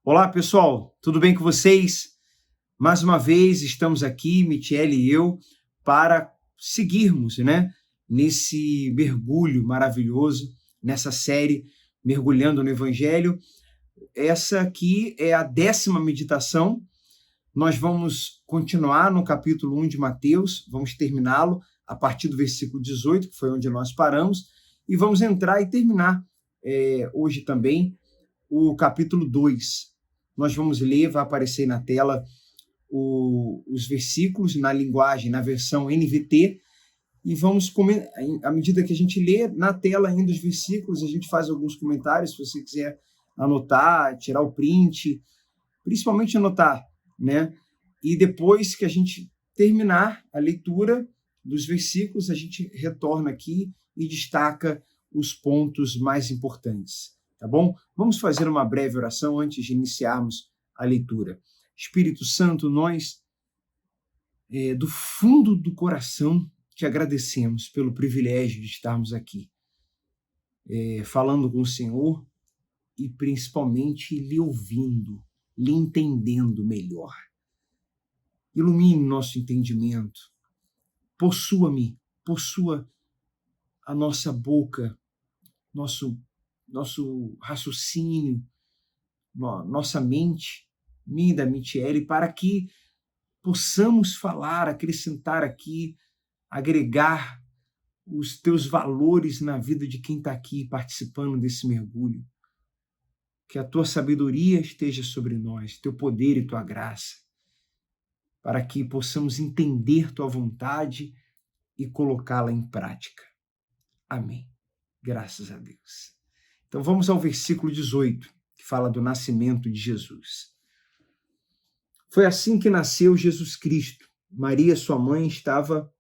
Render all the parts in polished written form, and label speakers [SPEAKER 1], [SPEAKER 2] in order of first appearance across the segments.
[SPEAKER 1] Olá, pessoal, tudo bem com vocês? Mais uma vez estamos aqui, Michele e eu, para seguirmos, nesse mergulho maravilhoso, nessa série Mergulhando no Evangelho. Essa aqui é a 10ª meditação. Nós vamos continuar no capítulo 1 de Mateus, vamos terminá-lo a partir do versículo 18, que foi onde nós paramos, e vamos entrar e terminar hoje também o capítulo 2. Nós vamos ler, vai aparecer na tela os versículos na linguagem, na versão NVT, e vamos, à medida que a gente lê, na tela ainda os versículos, a gente faz alguns comentários, se você quiser anotar, tirar o print, principalmente anotar, né? E depois que a gente terminar a leitura dos versículos, a gente retorna aqui e destaca os pontos mais importantes. Tá bom? Vamos fazer uma breve oração antes de iniciarmos a leitura. Espírito Santo, nós, do fundo do coração, te agradecemos pelo privilégio de estarmos aqui, falando com o Senhor e principalmente lhe ouvindo, lhe entendendo melhor. Ilumine nosso entendimento, possua-me, possua a nossa boca, nosso raciocínio, nossa mente, minha e da Michele, para que possamos falar, acrescentar aqui, agregar os teus valores na vida de quem está aqui participando desse mergulho. Que a tua sabedoria esteja sobre nós, teu poder e tua graça, para que possamos entender tua vontade e colocá-la em prática. Amém. Graças a Deus. Então vamos ao versículo 18, que fala do nascimento de Jesus. Foi assim que nasceu Jesus Cristo. Maria, sua mãe, estava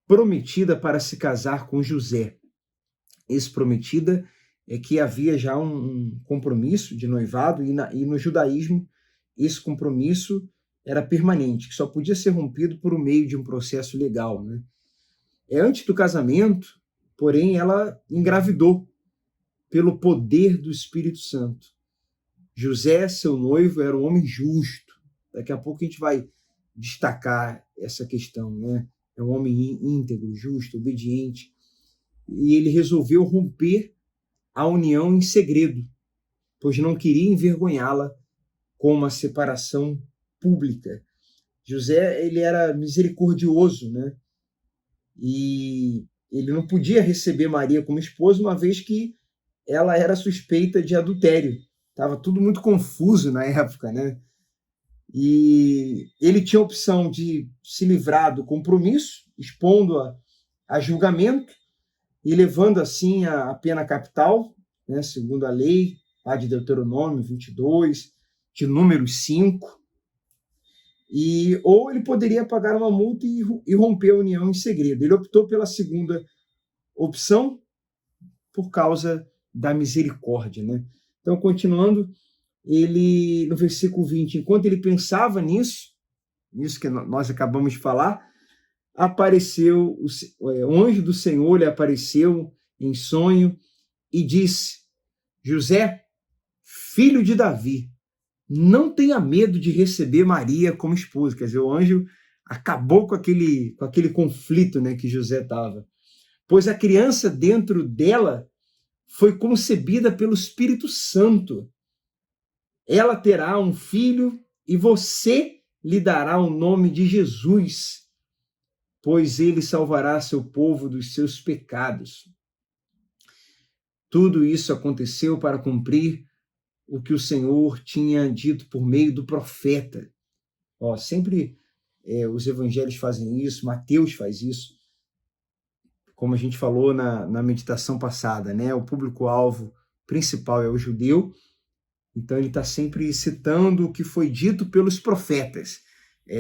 [SPEAKER 1] prometida para se casar com José. Esse prometida é que havia já um compromisso de noivado, e no judaísmo esse compromisso era permanente, que só podia ser rompido por meio de um processo legal, né? Antes do casamento, porém, ela engravidou pelo poder do Espírito Santo. José, seu noivo, era um homem justo. Daqui a pouco a gente vai destacar essa questão, né? É um homem íntegro, justo, obediente. E ele resolveu romper a união em segredo, pois não queria envergonhá-la com uma separação pública. José, ele era misericordioso, né? E ele não podia receber Maria como esposa, uma vez que ela era suspeita de adultério. Estava tudo muito confuso na época, né? E ele tinha a opção de se livrar do compromisso, expondo-a a julgamento e levando assim a pena capital, né, segundo a lei lá de Deuteronômio 22, de Números 5. Ou ele poderia pagar uma multa e romper a união em segredo. Ele optou pela segunda opção por causa da misericórdia, né? Então, continuando, ele, no versículo 20, enquanto ele pensava nisso que nós acabamos de falar, apareceu, o anjo do Senhor lhe apareceu em sonho e disse: José, filho de Davi, não tenha medo de receber Maria como esposa. Quer dizer, o anjo acabou com aquele conflito, né, que José estava. Pois a criança dentro dela foi concebida pelo Espírito Santo. Ela terá um filho e você lhe dará o nome de Jesus, pois ele salvará seu povo dos seus pecados. Tudo isso aconteceu para cumprir o que o Senhor tinha dito por meio do profeta. Sempre os evangelhos fazem isso, Mateus faz isso, como a gente falou na meditação passada, né? O público-alvo principal é o judeu, então ele está sempre citando o que foi dito pelos profetas,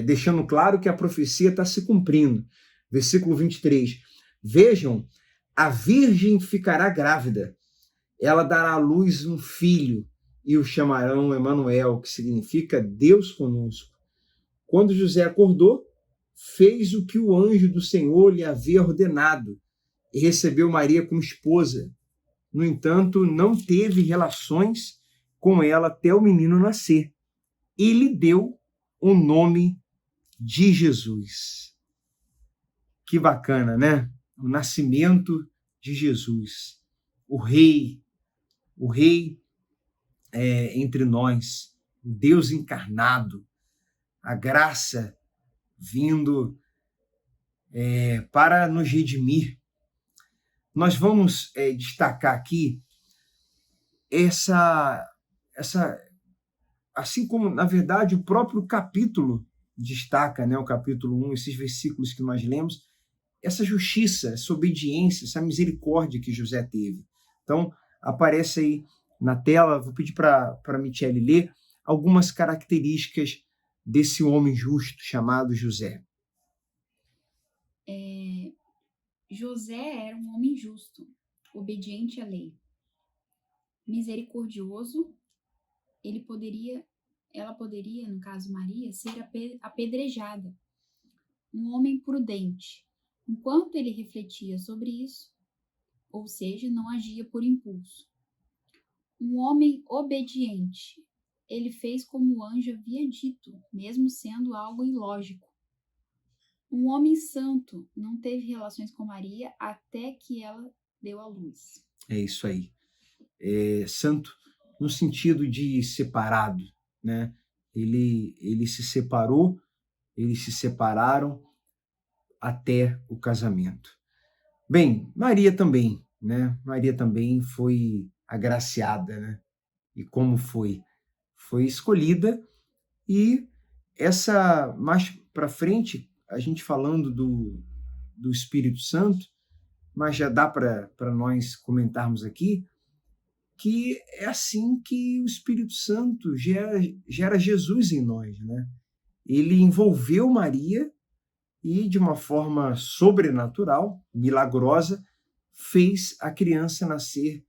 [SPEAKER 1] deixando claro que a profecia está se cumprindo. Versículo 23, vejam, a virgem ficará grávida, ela dará à luz um filho, e o chamarão Emanuel, que significa Deus conosco. Quando José acordou, fez o que o anjo do Senhor lhe havia ordenado e recebeu Maria como esposa. No entanto, não teve relações com ela até o menino nascer. E lhe deu o nome de Jesus. Que bacana, né? O nascimento de Jesus, o rei entre nós, o Deus encarnado, a graça vindo para nos redimir. Nós vamos destacar aqui essa, assim como, na verdade, o próprio capítulo destaca, né, o capítulo 1, esses versículos que nós lemos, essa justiça, essa obediência, essa misericórdia que José teve. Então, aparece aí na tela, vou pedir para a Michele ler algumas características desse homem justo chamado José.
[SPEAKER 2] José era um homem justo, obediente à lei, misericordioso. Ela poderia, no caso Maria, ser apedrejada. Um homem prudente, enquanto ele refletia sobre isso, ou seja, não agia por impulso. Um homem obediente, ele fez como o anjo havia dito, mesmo sendo algo ilógico. Um homem santo não teve relações com Maria até que ela deu à luz.
[SPEAKER 1] É isso aí. Santo no sentido de separado, né? Ele se separou, eles se separaram até o casamento. Bem, Maria também, né? Maria também foi agraciada, né? E como foi? Foi escolhida, e essa mais para frente, a gente falando do Espírito Santo, mas já dá para nós comentarmos aqui que é assim que o Espírito Santo gera Jesus em nós, né? Ele envolveu Maria e, de uma forma sobrenatural, milagrosa, fez a criança nascer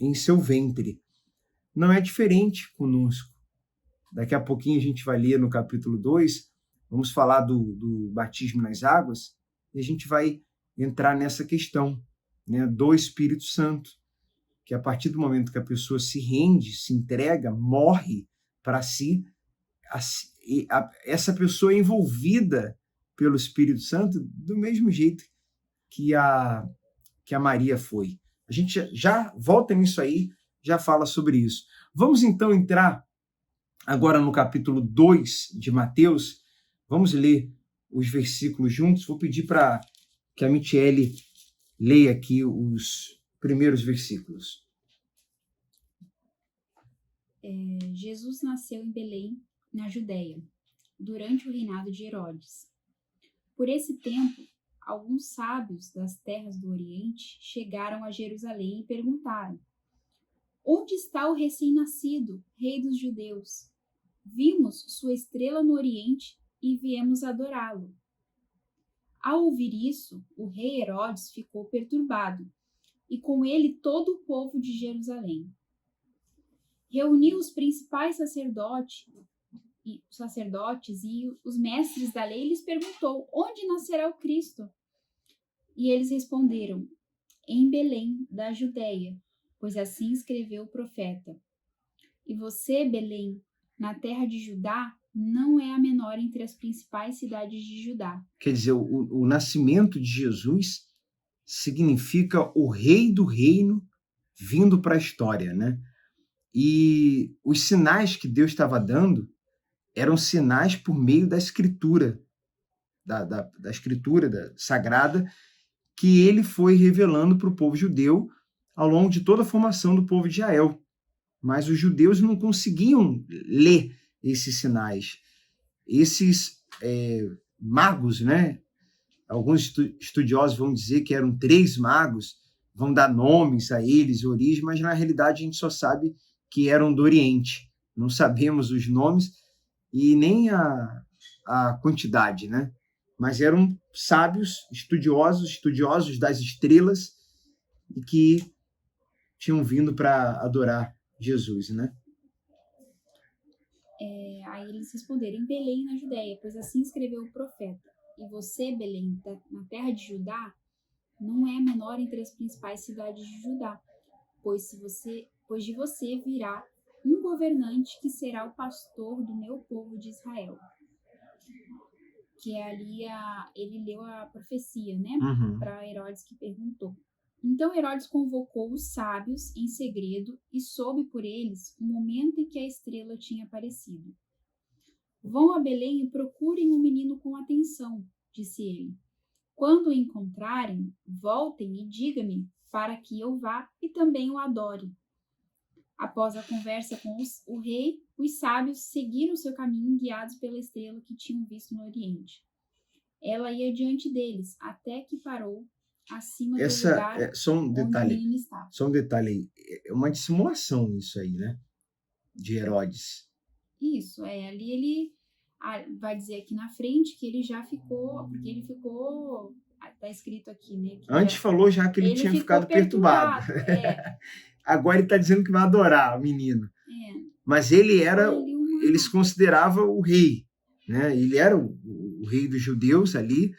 [SPEAKER 1] em seu ventre. Não é diferente conosco. Daqui a pouquinho a gente vai ler no capítulo 2, vamos falar do batismo nas águas, e a gente vai entrar nessa questão, né, do Espírito Santo, que a partir do momento que a pessoa se rende, se entrega, morre para si, essa pessoa é envolvida pelo Espírito Santo do mesmo jeito que a Maria foi. A gente já volta nisso aí, já fala sobre isso. Vamos então entrar agora no capítulo 2 de Mateus. Vamos ler os versículos juntos. Vou pedir para que a Michele leia aqui os primeiros versículos.
[SPEAKER 2] Jesus nasceu em Belém, na Judéia, durante o reinado de Herodes. Por esse tempo, alguns sábios das terras do Oriente chegaram a Jerusalém e perguntaram: onde está o recém-nascido, rei dos judeus? Vimos sua estrela no Oriente e viemos adorá-lo. Ao ouvir isso, o rei Herodes ficou perturbado, e com ele todo o povo de Jerusalém. Reuniu os principais sacerdotes e os mestres da lei e lhes perguntou: onde nascerá o Cristo? E eles responderam: em Belém, da Judéia, pois assim escreveu o profeta. E você, Belém, na terra de Judá, não é a menor entre as principais cidades de Judá.
[SPEAKER 1] Quer dizer, o nascimento de Jesus significa o rei do reino vindo para a história, né? E os sinais que Deus estava dando eram sinais por meio da escritura, da escritura sagrada, que ele foi revelando para o povo judeu ao longo de toda a formação do povo de Israel. Mas os judeus não conseguiam ler esses sinais. Esses magos, né? Alguns estudiosos vão dizer que eram 3 magos, vão dar nomes a eles, origem, mas na realidade a gente só sabe que eram do Oriente. Não sabemos os nomes e nem a quantidade, né? Mas eram sábios, estudiosos das estrelas, e que tinham vindo para adorar Jesus, né?
[SPEAKER 2] Aí eles responderam: em Belém, na Judéia, pois assim escreveu o profeta. E você, Belém, na terra de Judá, não é a menor entre as principais cidades de Judá, pois de você virá um governante que será o pastor do meu povo de Israel. Que é ali ele leu a profecia, né?
[SPEAKER 1] Uhum.
[SPEAKER 2] Para Herodes, que perguntou. Então Herodes convocou os sábios em segredo e soube por eles o momento em que a estrela tinha aparecido. Vão a Belém e procurem o menino com atenção, disse ele. Quando o encontrarem, voltem e digam-me para que eu vá e também o adore. Após a conversa com o rei, os sábios seguiram seu caminho guiados pela estrela que tinham visto no Oriente. Ela ia diante deles até que parou acima do lugar
[SPEAKER 1] Só um
[SPEAKER 2] onde o
[SPEAKER 1] detalhe,
[SPEAKER 2] menino estava.
[SPEAKER 1] só um detalhe aí. É uma dissimulação isso aí, né? De Herodes.
[SPEAKER 2] Isso, ali ele vai dizer aqui na frente que ele já ficou, porque ele ficou, tá escrito aqui, né? Que
[SPEAKER 1] Antes falou já que ele tinha
[SPEAKER 2] ficou
[SPEAKER 1] ficado perturbado. Agora ele está dizendo que vai adorar o menino. Mas ele era, ele se considerava o rei, né? Ele era o rei dos judeus ali.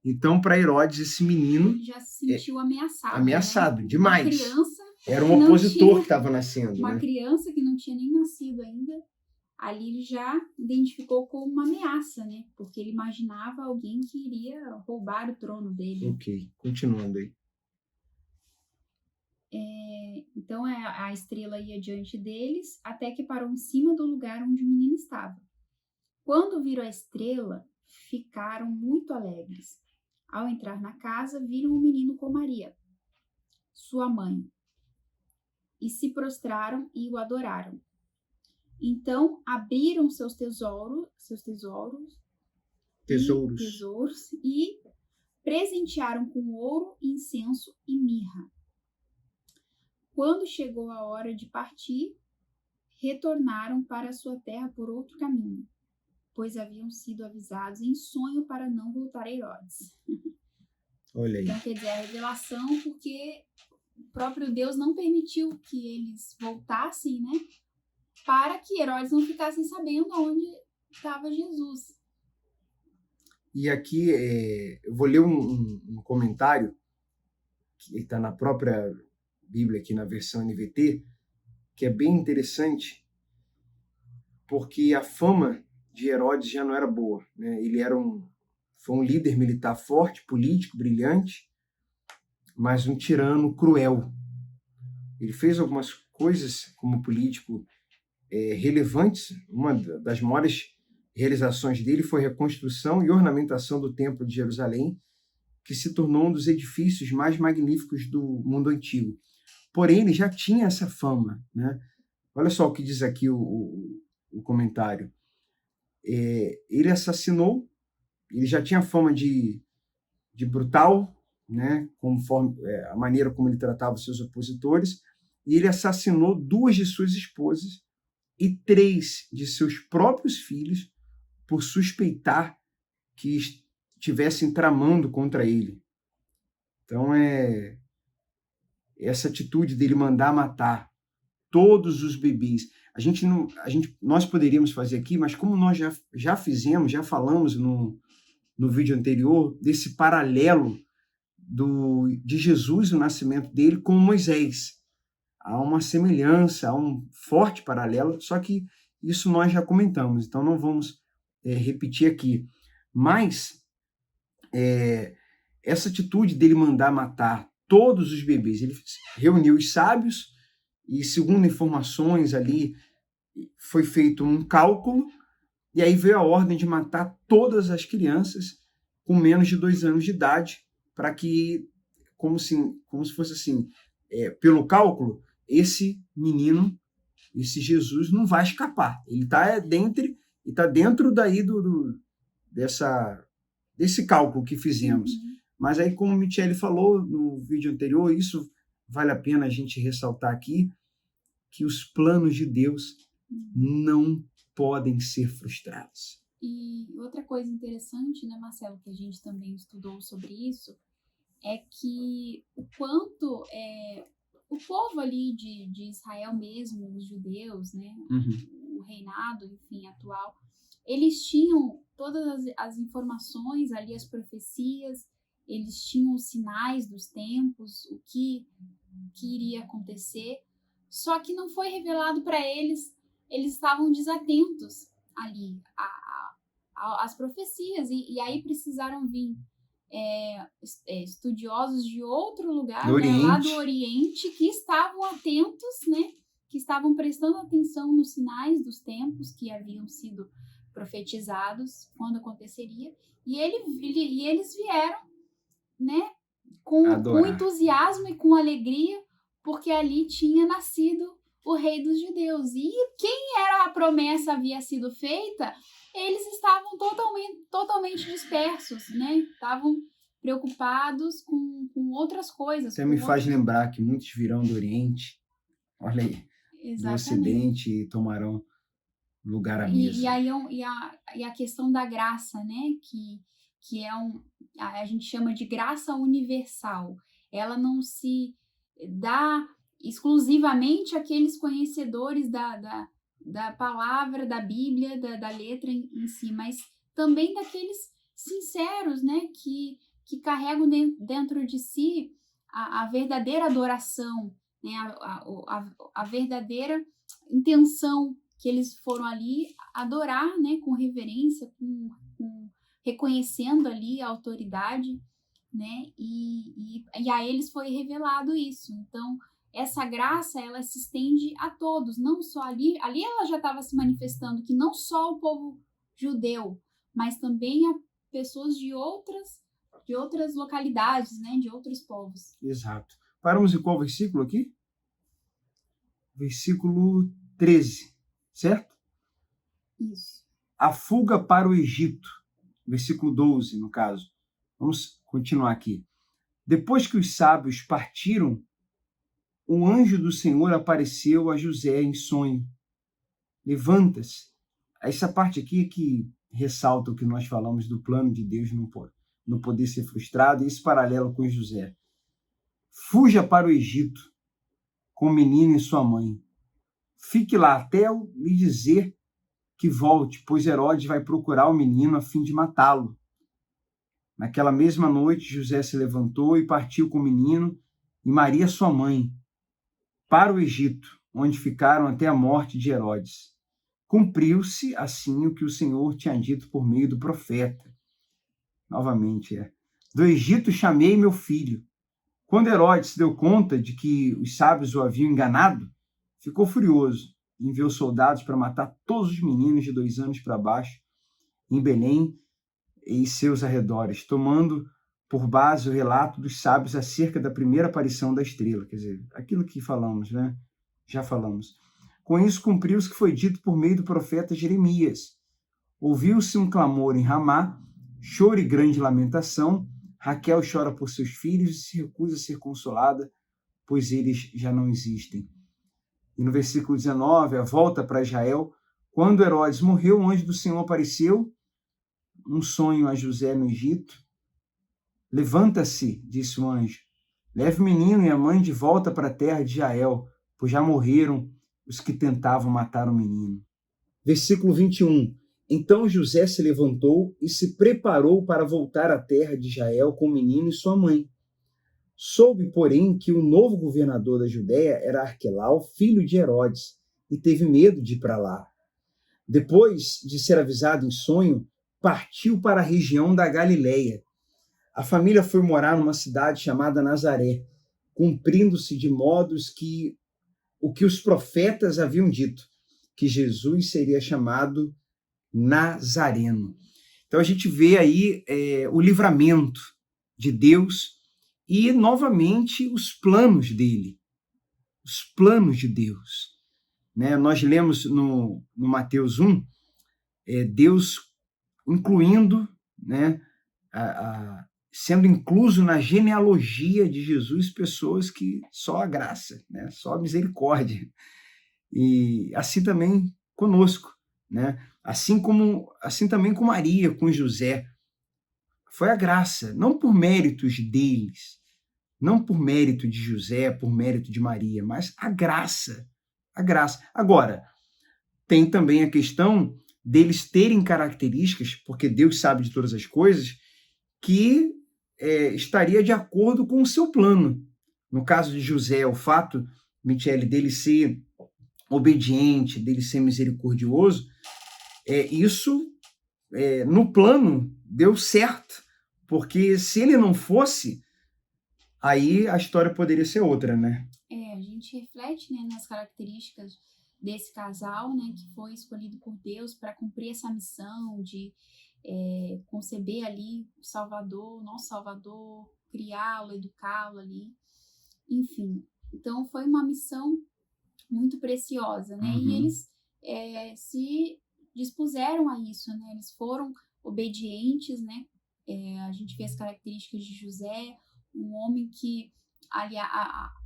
[SPEAKER 1] Então, para Herodes, esse menino
[SPEAKER 2] ele já se sentiu ameaçado.
[SPEAKER 1] Ameaçado,
[SPEAKER 2] né?
[SPEAKER 1] demais.
[SPEAKER 2] Uma criança
[SPEAKER 1] era um opositor que estava nascendo.
[SPEAKER 2] Uma
[SPEAKER 1] né?
[SPEAKER 2] criança que não tinha nem nascido ainda, ali ele já identificou como uma ameaça, né? Porque ele imaginava alguém que iria roubar o trono dele.
[SPEAKER 1] Ok, continuando aí.
[SPEAKER 2] Então a estrela ia diante deles até que parou em cima do lugar onde o menino estava. Quando viram a estrela, ficaram muito alegres. Ao entrar na casa, viram o menino com Maria, sua mãe, e se prostraram e o adoraram. Então abriram seus tesouros e presentearam com ouro, incenso e mirra. Quando chegou a hora de partir, retornaram para sua terra por outro caminho, pois haviam sido avisados em sonho para não voltar a Herodes.
[SPEAKER 1] Olha aí.
[SPEAKER 2] Então, quer dizer, a revelação, porque o próprio Deus não permitiu que eles voltassem, né? Para que Herodes não ficasse sabendo onde estava Jesus.
[SPEAKER 1] E aqui eu vou ler um comentário que está na própria Bíblia, aqui na versão NVT, que é bem interessante, porque a fama de Herodes já não era boa. Né? Ele foi um líder militar forte, político, brilhante, mas um tirano cruel. Ele fez algumas coisas como político relevantes. Uma das maiores realizações dele foi a reconstrução e ornamentação do Templo de Jerusalém, que se tornou um dos edifícios mais magníficos do mundo antigo. Porém, ele já tinha essa fama. Né? Olha só o que diz aqui o comentário. Ele assassinou, ele já tinha fama de brutal, né? Conforme a maneira como ele tratava os seus opositores, e ele assassinou 2 de suas esposas e 3 de seus próprios filhos por suspeitar que estivessem tramando contra ele. Então, essa atitude dele mandar matar todos os bebês. Nós poderíamos fazer aqui, mas como nós já fizemos, já falamos no vídeo anterior, desse paralelo de Jesus, o nascimento dele, com Moisés. Há uma semelhança, há um forte paralelo, só que isso nós já comentamos, então não vamos repetir aqui. Mas essa atitude dele mandar matar todos os bebês, ele reuniu os sábios e, segundo informações ali, foi feito um cálculo e aí veio a ordem de matar todas as crianças com menos de 2 anos de idade, para que, como se fosse assim, pelo cálculo, esse menino, esse Jesus, não vai escapar. Ele está dentro daí desse cálculo que fizemos. Mas aí, como o Michele falou no vídeo anterior, isso vale a pena a gente ressaltar aqui, que os planos de Deus não podem ser frustrados.
[SPEAKER 2] E outra coisa interessante, né, Marcelo, que a gente também estudou sobre isso, é que o quanto o povo ali de Israel mesmo, os judeus, né, o reinado, enfim, atual, eles tinham todas as informações ali, as profecias, eles tinham os sinais dos tempos, o que iria acontecer, só que não foi revelado para eles, eles estavam desatentos ali às profecias, e aí precisaram vir estudiosos de outro lugar, né, lá do Oriente, que estavam atentos, né, que estavam prestando atenção nos sinais dos tempos que haviam sido profetizados, quando aconteceria, e eles vieram, né, com entusiasmo e com alegria, porque ali tinha nascido o Rei dos Judeus. E quem era a promessa havia sido feita, eles estavam totalmente dispersos, né? Estavam preocupados com outras coisas.
[SPEAKER 1] Você me faz lembrar que muitos virão do Oriente, olha aí, do Ocidente, e tomarão lugar à mesa.
[SPEAKER 2] E a questão da graça, né? Que a gente chama de graça universal. Ela não se dá exclusivamente àqueles conhecedores da palavra, da Bíblia, da letra em si, mas também daqueles sinceros, né? Que carregam dentro de si a verdadeira adoração, né? A verdadeira intenção que eles foram ali adorar, né? Com reverência, com reconhecendo ali a autoridade, né? E a eles foi revelado isso. Então, essa graça, ela se estende a todos, não só ali ela já estava se manifestando que não só o povo judeu, mas também a pessoas de outras localidades, né? De outros povos.
[SPEAKER 1] Exato. Paramos em qual versículo aqui? Versículo 13, certo?
[SPEAKER 2] Isso.
[SPEAKER 1] A fuga para o Egito. Versículo 12, no caso. Vamos continuar aqui. Depois que os sábios partiram, um anjo do Senhor apareceu a José em sonho. Levanta-se. Essa parte aqui é que ressalta o que nós falamos do plano de Deus não poder ser frustrado, e esse paralelo com José. Fuja para o Egito com o menino e sua mãe. Fique lá até eu lhe dizer que volte, pois Herodes vai procurar o menino a fim de matá-lo. Naquela mesma noite, José se levantou e partiu com o menino e Maria, sua mãe, para o Egito, onde ficaram até a morte de Herodes. Cumpriu-se assim o que o Senhor tinha dito por meio do profeta. Novamente, do Egito chamei meu filho. Quando Herodes se deu conta de que os sábios o haviam enganado, ficou furioso e enviou soldados para matar todos os meninos de 2 anos para baixo em Belém e seus arredores, tomando por base o relato dos sábios acerca da primeira aparição da estrela, quer dizer, aquilo que falamos, né? Já falamos. Com isso cumpriu-se o que foi dito por meio do profeta Jeremias. Ouviu-se um clamor em Ramá, choro e grande lamentação. Raquel chora por seus filhos e se recusa a ser consolada, pois eles já não existem. E no versículo 19, a volta para Israel, quando Herodes morreu, o anjo do Senhor apareceu, um sonho a José no Egito. Levanta-se, disse o anjo, leve o menino e a mãe de volta para a terra de Israel, pois já morreram os que tentavam matar o menino. Versículo 21. Então José se levantou e se preparou para voltar à terra de Israel com o menino e sua mãe. Soube, porém, que o novo governador da Judéia era Arquelau, filho de Herodes, e teve medo de ir para lá. Depois de ser avisado em sonho, partiu para a região da Galileia. A família foi morar numa cidade chamada Nazaré, cumprindo-se de modos que o que os profetas haviam dito, que Jesus seria chamado Nazareno. Então a gente vê aí o livramento de Deus e, novamente, os planos dele, os planos de Deus. Né? Nós lemos no Mateus 1, Deus incluindo, né, sendo incluso na genealogia de Jesus pessoas que só a graça, né, só a misericórdia. E assim também conosco, né? Assim também com Maria, com José. Foi a graça, não por méritos deles, não por mérito de José, por mérito de Maria, mas a graça. A graça. Agora, tem também a questão deles terem características, porque Deus sabe de todas as coisas, que estaria de acordo com o seu plano. No caso de José, o fato Michele, dele ser obediente, dele ser misericordioso, isso no plano deu certo, porque se ele não fosse, aí a história poderia ser outra, né?
[SPEAKER 2] A gente reflete, né, nas características desse casal, né, que foi escolhido por Deus para cumprir essa missão de conceber ali o Salvador, nosso Salvador, criá-lo, educá-lo ali, enfim. Então foi uma missão muito preciosa, né? E eles se dispuseram a isso, né? Eles foram obedientes, né? A gente vê as características de José, um homem que, ali,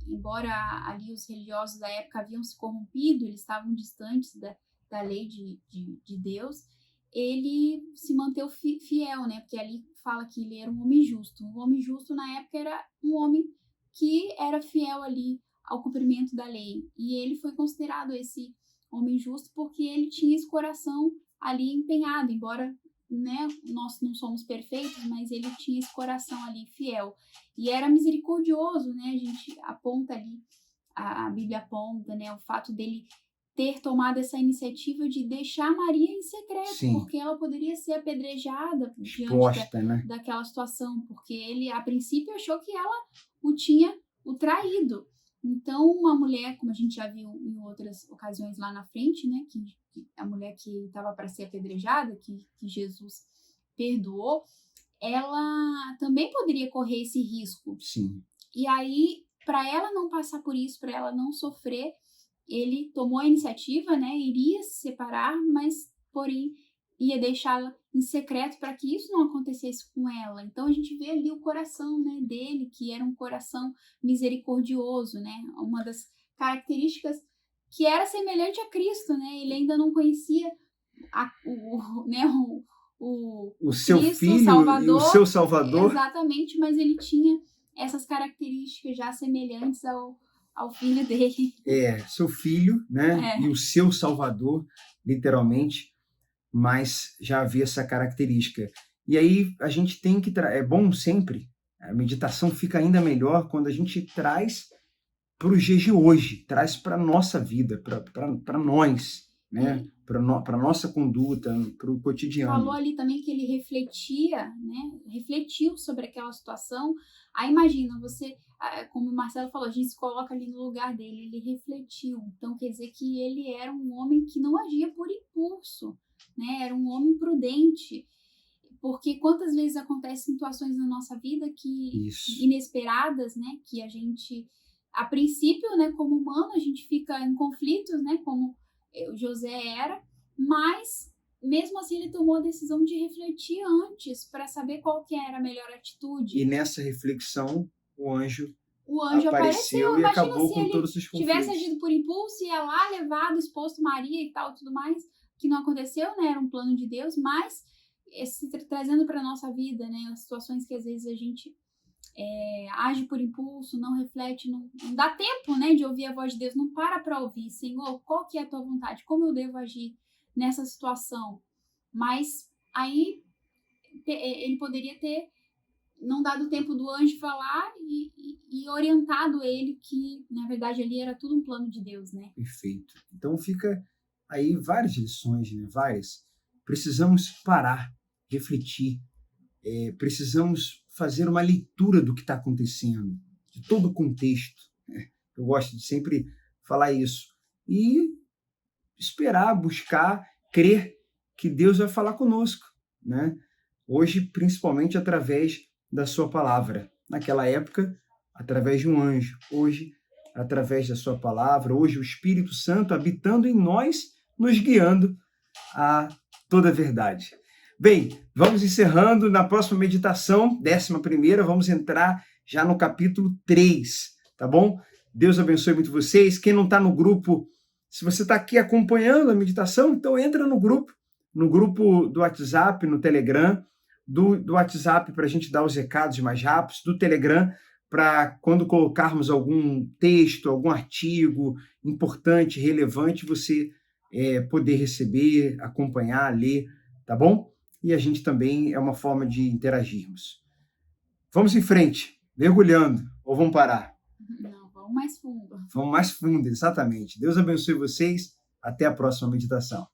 [SPEAKER 2] embora ali os religiosos da época haviam se corrompido, eles estavam distantes da lei de Deus, ele se manteve fiel, né? Porque ali fala que ele era um homem justo. Um homem justo na época era um homem que era fiel ali ao cumprimento da lei. E ele foi considerado esse homem justo porque ele tinha esse coração ali empenhado, embora, né, nós não somos perfeitos, mas ele tinha esse coração ali fiel. E era misericordioso, né? A gente aponta ali, a Bíblia aponta, né, o fato dele ter tomado essa iniciativa de deixar Maria em secreto,
[SPEAKER 1] Sim.
[SPEAKER 2] porque ela poderia ser apedrejada
[SPEAKER 1] Exposta, né?
[SPEAKER 2] daquela situação, porque ele, a princípio, achou que ela tinha traído. Então, uma mulher, como a gente já viu em outras ocasiões lá na frente, né, que a mulher que estava para ser apedrejada, que Jesus perdoou, ela também poderia correr esse risco.
[SPEAKER 1] Sim.
[SPEAKER 2] E aí, para ela não passar por isso, para ela não sofrer, ele tomou a iniciativa, né? Iria se separar, mas, porém, ia deixá-la em secreto para que isso não acontecesse com ela. Então, a gente vê ali o coração, né, dele, que era um coração misericordioso, né? Uma das características que era semelhante a Cristo, né? Ele ainda não conhecia o
[SPEAKER 1] seu
[SPEAKER 2] Cristo,
[SPEAKER 1] filho
[SPEAKER 2] Salvador,
[SPEAKER 1] e o seu Salvador.
[SPEAKER 2] Exatamente, mas ele tinha essas características já semelhantes ao filho dele.
[SPEAKER 1] Seu filho, né? E o seu Salvador, literalmente, mas já havia essa característica. E aí a gente tem que... É bom sempre, a meditação fica ainda melhor quando a gente traz para os dias de hoje, traz para a nossa vida, para nós, né? Para a nossa conduta, para o cotidiano.
[SPEAKER 2] Falou ali também que ele refletia, né? Refletiu sobre aquela situação. Aí imagina, você, como o Marcelo falou, a gente se coloca ali no lugar dele, ele refletiu. Então quer dizer que ele era um homem que não agia por impulso, né? Era um homem prudente. Porque quantas vezes acontecem situações na nossa vida que inesperadas, né? Que a gente, a princípio, né, como humano, a gente fica em conflitos, né? Como o José era, mas mesmo assim ele tomou a decisão de refletir antes para saber qual que era a melhor atitude.
[SPEAKER 1] E nessa reflexão, o anjo
[SPEAKER 2] apareceu
[SPEAKER 1] e acabou com todos os conflitos.
[SPEAKER 2] Tivesse agido por impulso, ia lá, levado, exposto Maria e tal, tudo mais, que não aconteceu, né? Era um plano de Deus, mas trazendo para nossa vida, né? As situações que às vezes a gente age por impulso, não reflete, não dá tempo, né, de ouvir a voz de Deus, não para ouvir, Senhor, qual que é a tua vontade, como eu devo agir nessa situação. Mas aí ele poderia ter não dado tempo do anjo falar e orientado ele que, na verdade, ali era tudo um plano de Deus, né?
[SPEAKER 1] Perfeito. Então fica aí várias lições, né? Várias. Precisamos parar, refletir, precisamos fazer uma leitura do que está acontecendo, de todo o contexto. Eu gosto de sempre falar isso. E esperar, buscar, crer que Deus vai falar conosco, né? Hoje, principalmente através da sua palavra. Naquela época, através de um anjo. Hoje, através da sua palavra. Hoje, o Espírito Santo habitando em nós, nos guiando a toda a verdade. Bem, vamos encerrando. Na próxima meditação, 11ª, vamos entrar já no capítulo 3, tá bom? Deus abençoe muito vocês. Quem não está no grupo, se você está aqui acompanhando a meditação, então entra no grupo do WhatsApp, no Telegram, do WhatsApp para a gente dar os recados mais rápidos, do Telegram para quando colocarmos algum texto, algum artigo importante, relevante, você poder receber, acompanhar, ler, tá bom? E a gente também é uma forma de interagirmos. Vamos em frente, mergulhando, ou vamos parar?
[SPEAKER 2] Não, vamos Vamos mais fundo.
[SPEAKER 1] Vamos mais fundo, exatamente. Deus abençoe vocês. Até a próxima meditação.